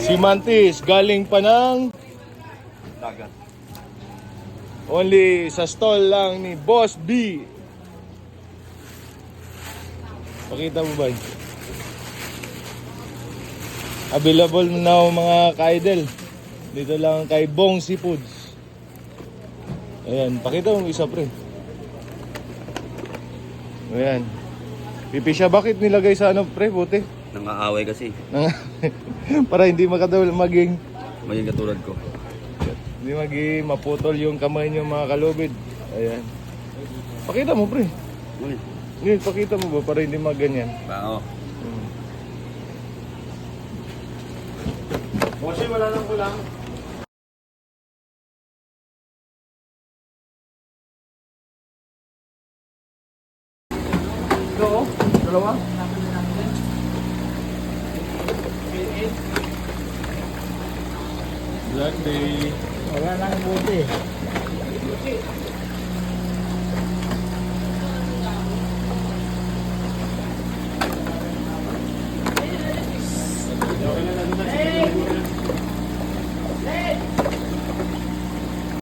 Si Mantis, galing pa ng Dagat. only sa stall lang ni Boss B. Pakita mo ba? Available na mga ka-idol. Dito lang kay Bong Seafoods. Ayan, pakita mo isa pre. Ayan. Pipi siya, bakit nilagay sa ano pre, buti? Nangaaway kasi. Para hindi maging Maging katulad ko. hindi maging maputol yung kamay niyo mga kalubid. Ayan. Pakita mo pre. Uy. Ngayon, pakita mo ba para hindi maganyan? Bao. Bossy, wala nang kulang. Ito, dalawa. Black Day. Wala lang buti.